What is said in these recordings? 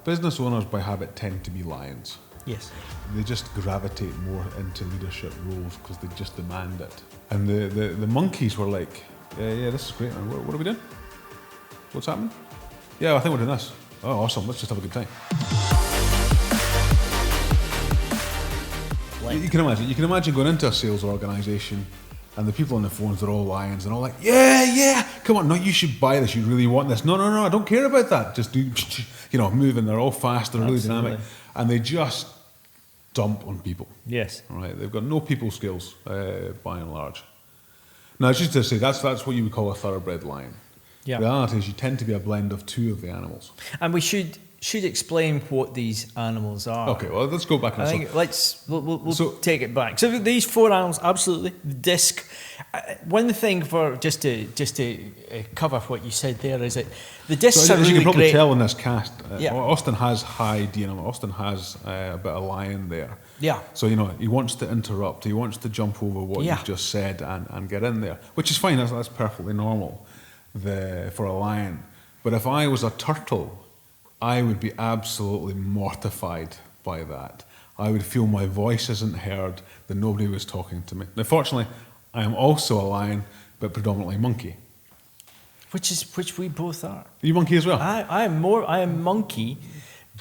business owners by habit tend to be lions. Yes. They just gravitate more into leadership roles because they just demand it. And the monkeys were like, yeah, this is great. What are we doing? What's happening? Yeah, I think we're doing this. Oh, awesome. Let's just have a good time. You can imagine going into a sales organisation and the people on the phones are all lions and all like, yeah, come on, no, you should buy this, you really want this. No, I don't care about that. Just do, moving. They're all fast, they're really dynamic, and they just dump on people. Yes. Right, they've got no people skills by and large. Now, just to say, that's what you would call a thoroughbred lion. Yeah. The reality is you tend to be a blend of two of the animals. And we should explain what these animals are. Okay, well, let's go back. I think we'll take it back. So these 4 animals, absolutely. The disc. One thing just to cover what you said there is that the discs are really great. As you can probably tell in this cast, Yeah. Austin has high DNA. Austin has a bit of lion there. Yeah. So, he wants to interrupt. He wants to jump over what you've just said and get in there, which is fine. That's perfectly normal for a lion. But if I was a turtle, I would be absolutely mortified by that. I would feel my voice isn't heard, that nobody was talking to me. Now, fortunately, I am also a lion, but predominantly monkey. Which we both are. Are you monkey as well? I am monkey,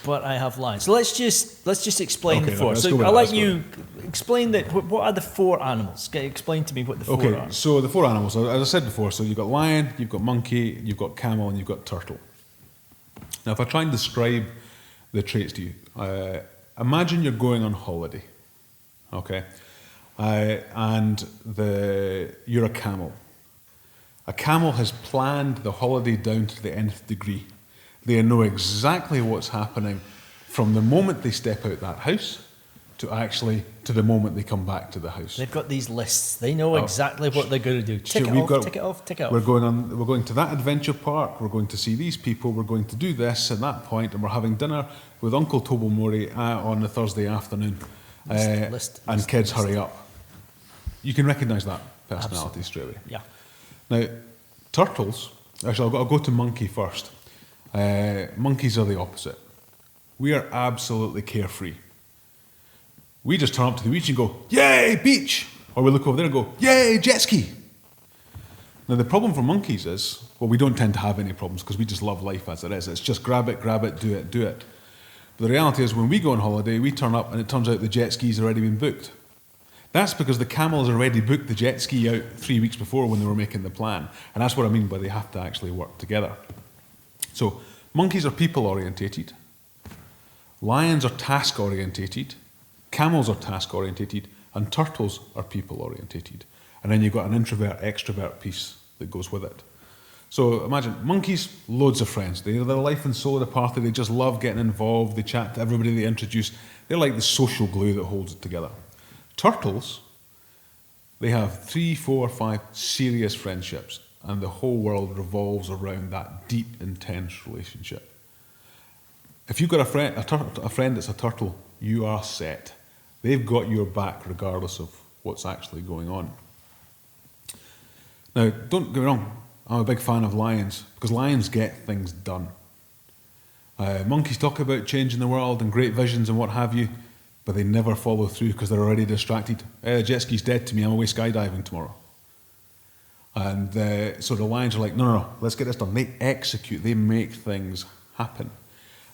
but I have lions. So let's just explain the 4. So I'll let you explain that. What are the 4 animals? Explain to me what the 4 are. So the 4 animals, as I said before, so you've got lion, you've got monkey, you've got camel, and you've got turtle. Now, if I try and describe the traits to you, imagine you're going on holiday, okay, and you're a camel. A camel has planned the holiday down to the nth degree. They know exactly what's happening from the moment they step out that house to the moment they come back to the house. They've got these lists. They know exactly what they're going to do. Tick it off. We're going to that adventure park. We're going to see these people. We're going to do this at that point, and we're having dinner with Uncle Tobermory on the Thursday afternoon. And kids, hurry up. You can recognise that personality straight away. Yeah. Now, turtles. Actually, I'll go to monkey first. Monkeys are the opposite. We are absolutely carefree. We just turn up to the beach and go, yay, beach! Or we look over there and go, yay, jet ski! Now, the problem for monkeys is, well, we don't tend to have any problems because we just love life as it is. It's just grab it, do it. But the reality is, when we go on holiday, we turn up and it turns out the jet ski's already been booked. That's because the camels already booked the jet ski out 3 weeks before when they were making the plan. And that's what I mean by they have to actually work together. So, monkeys are people-orientated. Lions are task-orientated. Camels are task-orientated, and turtles are people-orientated. And then you've got an introvert-extrovert piece that goes with it. So imagine, monkeys, loads of friends. They're the life and soul of the party. They just love getting involved. They chat to everybody they introduce. They're like the social glue that holds it together. Turtles, they have 3, 4, 5 serious friendships, and the whole world revolves around that deep, intense relationship. If you've got a friend that's a turtle, you are set. They've got your back regardless of what's actually going on. Now, don't get me wrong, I'm a big fan of lions because lions get things done. Monkeys talk about changing the world and great visions and what have you, but they never follow through because they're already distracted. Jet ski's dead to me, I'm away skydiving tomorrow. And so the lions are like, no, let's get this done. They execute, they make things happen.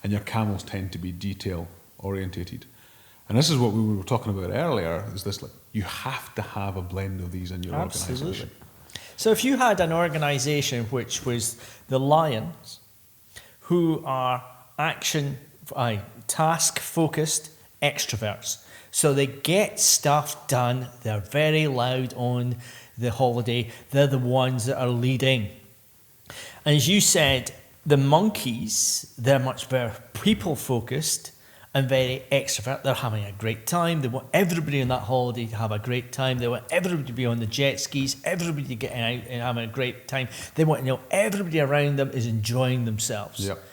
And your camels tend to be detail orientated. And this is what we were talking about earlier, is this, like, you have to have a blend of these in your organisation. So if you had an organisation which was the lions, who are task-focused extroverts, so they get stuff done, they're very loud on the holiday, they're the ones that are leading. And as you said, the monkeys, they're much better people-focused and very extrovert. They're having a great time. They want everybody on that holiday to have a great time. They want everybody to be on the jet skis, everybody getting out and having a great time. They want to know everybody around them is enjoying themselves. Yep.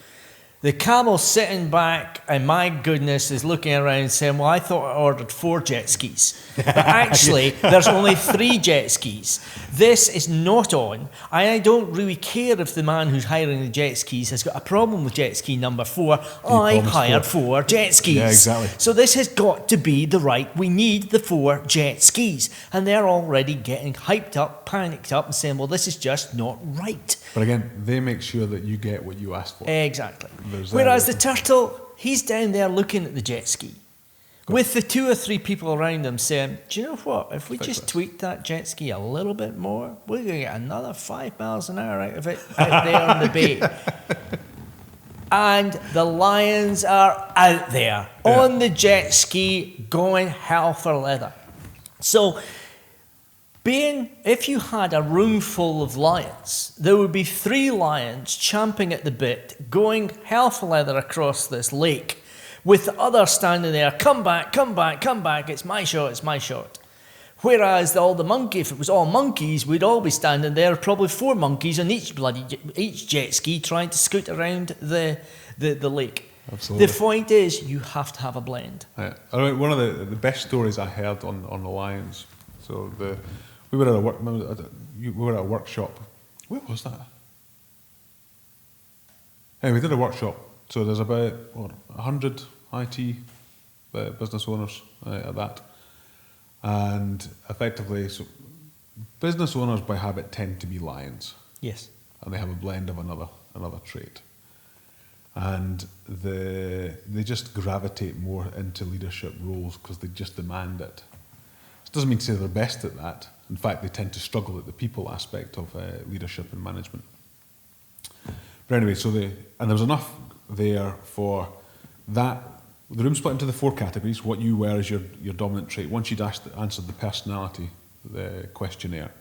The camel sitting back, and my goodness, is looking around saying, well, I thought I ordered 4 jet skis. But actually, there's only 3 jet skis. This is not on. I don't really care if the man who's hiring the jet skis has got a problem with jet ski number 4. I hired 4 jet skis. Yeah, exactly. So this has got to be the right. We need the 4 jet skis. And they're already getting hyped up, panicked up, and saying, well, this is just not right. But again, they make sure that you get what you asked for. Exactly. There's Whereas the turtle, he's down there looking at the jet ski with the 2 or 3 people around him saying, do you know what? If we just tweak that jet ski a little bit more, we're going to get another 5 miles an hour out of it out there on the bay. And the lions are out there on the jet ski going hell for leather. So, if you had a room full of lions, there would be 3 lions champing at the bit, going hell for leather across this lake, with the others standing there, come back, come back, come back, it's my shot, it's my shot. Whereas if it was all monkeys, we'd all be standing there, probably 4 monkeys on each jet ski trying to scoot around the lake. Absolutely. The point is, you have to have a blend. Yeah. I mean, one of the best stories I heard on the lions. So we were at a workshop. Where was that? Hey, we did a workshop. So there's about 100 IT business owners at that, and effectively, so business owners by habit tend to be lions. Yes. And they have a blend of another trait, and they just gravitate more into leadership roles because they just demand it. It doesn't mean to say they're best at that. In fact, they tend to struggle at the people aspect of leadership and management. But anyway, and there was enough there for that. The room split into the 4 categories. What you were as your dominant trait. Once you'd answered the personality, the questionnaire,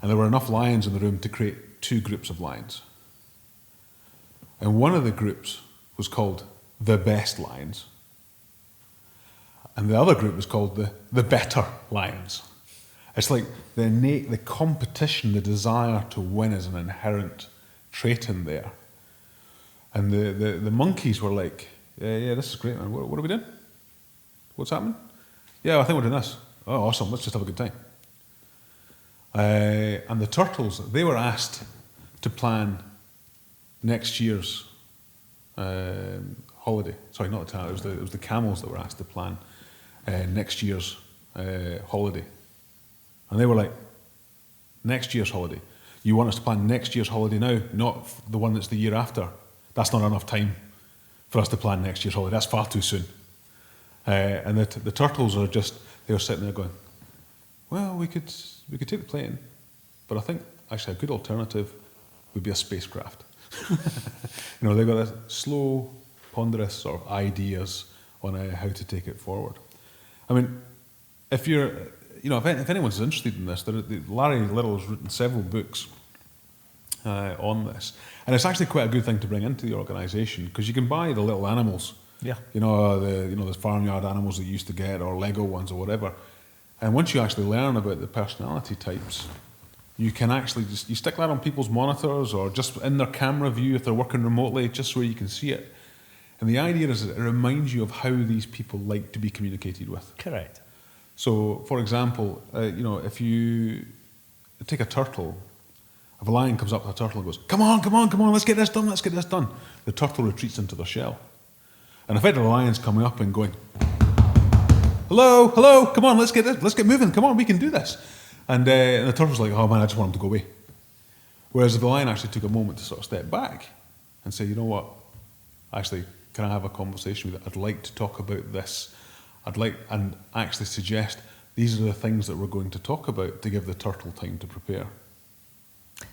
and there were enough lions in the room to create 2 groups of lions. And one of the groups was called the best lions, and the other group was called the better lions. It's like the competition, the desire to win is an inherent trait in there. And the monkeys were like, yeah, this is great, man. What are we doing? What's happening? Yeah, I think we're doing this. Oh, awesome. Let's just have a good time. And the turtles, they were asked to plan next year's holiday. Sorry, not the turtles. It was the camels that were asked to plan next year's holiday. And they were like, next year's holiday? You want us to plan next year's holiday now, not the one that's the year after? That's not enough time for us to plan next year's holiday. That's far too soon. And the turtles are they were sitting there going, well, we could take the plane, but I think actually a good alternative would be a spacecraft. They've got this slow, ponderous sort of ideas on how to take it forward. I mean, if anyone's interested in this, Larry Little has written several books on this, and it's actually quite a good thing to bring into the organisation because you can buy the little animals. Yeah. The farmyard animals that you used to get, or Lego ones, or whatever. And once you actually learn about the personality types, you can actually you stick that on people's monitors or just in their camera view if they're working remotely, just where you can see it. And the idea is that it reminds you of how these people like to be communicated with. Correct. So, for example, if you take a turtle, if a lion comes up to a turtle and goes, come on, let's get this done, the turtle retreats into their shell. And effectively the lion's coming up and going, hello, come on, let's get moving, come on, we can do this. And the turtle's like, oh man, I just want him to go away. Whereas if the lion actually took a moment to sort of step back and say, you know what, actually, can I have a conversation with you? I'd like to talk about this. And actually suggest these are the things that we're going to talk about to give the turtle time to prepare.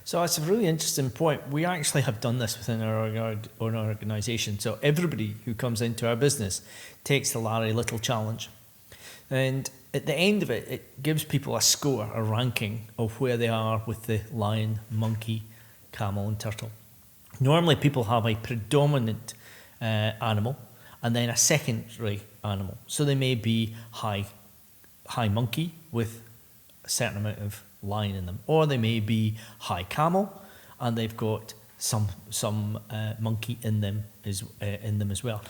So it's a really interesting point. We actually have done this within our organisation. So everybody who comes into our business takes the Larry Little challenge. And at the end of it, it gives people a score, a ranking of where they are with the lion, monkey, camel and turtle. Normally people have a predominant animal and then a secondary animal. So they may be high monkey with a certain amount of lion in them, or they may be high camel and they've got some monkey in them as well.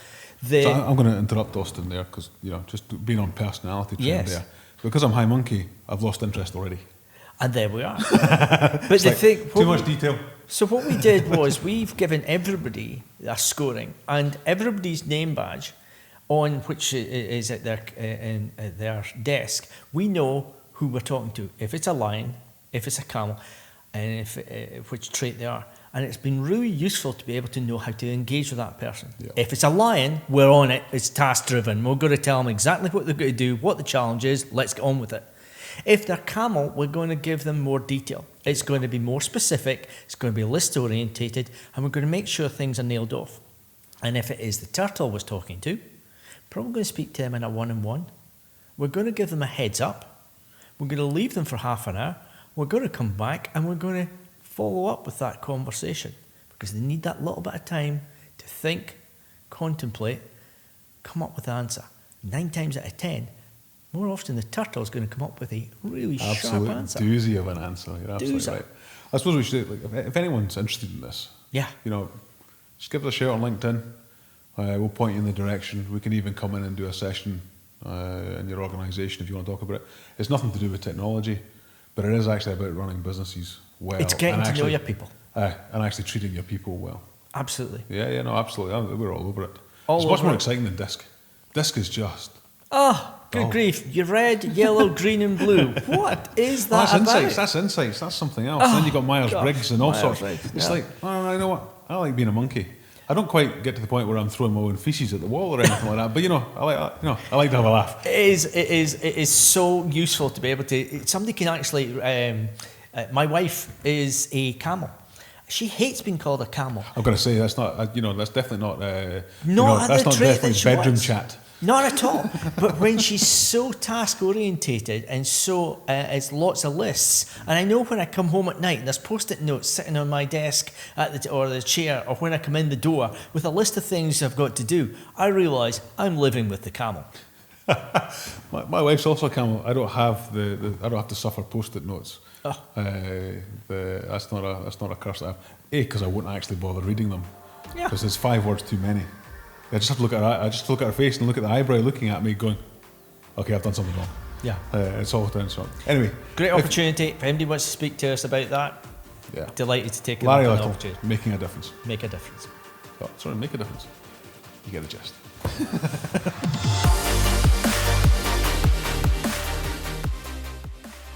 So I'm going to interrupt Austin there because just being on personality trend Yes. there. Because I'm high monkey, I've lost interest already. And there we are. But the thing, too much detail. So what we did was we've given everybody a scoring, and everybody's name badge, on which is at their desk. We know who we're talking to. If it's a lion, if it's a camel, and which trait they are. And it's been really useful to be able to know how to engage with that person. Yeah. If it's a lion, we're on it. It's task driven. We're going to tell them exactly what they're going to do, what the challenge is. Let's get on with it. If they're camel, we're going to give them more detail. It's going to be more specific. It's going to be list orientated, and we're going to make sure things are nailed off. And if it is the turtle I was talking to, probably going to speak to them in a one-on-one. We're going to give them a heads up. We're going to leave them for half an hour. We're going to come back and we're going to follow up with that conversation because they need that little bit of time to think, contemplate, come up with the answer. 9 times out of 10, more often the turtle is going to come up with a really sharp answer. Doozy of an answer. You're absolutely right. I suppose we should, if anyone's interested in this, just give us a shout on LinkedIn. We'll point you in the direction. We can even come in and do a session in your organisation if you want to talk about it. It's nothing to do with technology, but it is actually about running businesses well. It's getting to know your people. And actually treating your people well. Absolutely. Yeah, no, absolutely. We're all over it. All it's much over more it. exciting than disc. Disc is just... Oh, good grief. You're red, yellow, green and blue. What is that that's about? Insights. That's insights. That's something else. Then you've got Myers-Briggs and all sorts. It's like, you know what? I like being a monkey. I don't quite get to the point where I'm throwing my own feces at the wall or anything like that, but I like that. I like to have a laugh. It is so useful to be able to. Somebody can actually. My wife is a camel. She hates being called a camel. I'm going to say that's not. That's definitely not. Not that's not definitely bedroom chat. Not at all. But when she's so task orientated and so it's lots of lists, and I know when I come home at night and there's post-it notes sitting on my desk or the chair, or when I come in the door with a list of things I've got to do, I realise I'm living with the camel. my wife's also a camel. I don't have I don't have to suffer post-it notes. Oh. That's not a curse that I have. Because I won't actually bother reading them. Yeah. Because there's 5 words too many. I just have to look at her. I just look at her face and look at the eyebrow looking at me, going, "Okay, I've done something wrong." Yeah. It's all down so. Anyway, great opportunity. If anybody wants to speak to us about that, delighted to take Larry an Little, opportunity. making a difference. Make a difference. Oh, sorry, make a difference. You get the gist.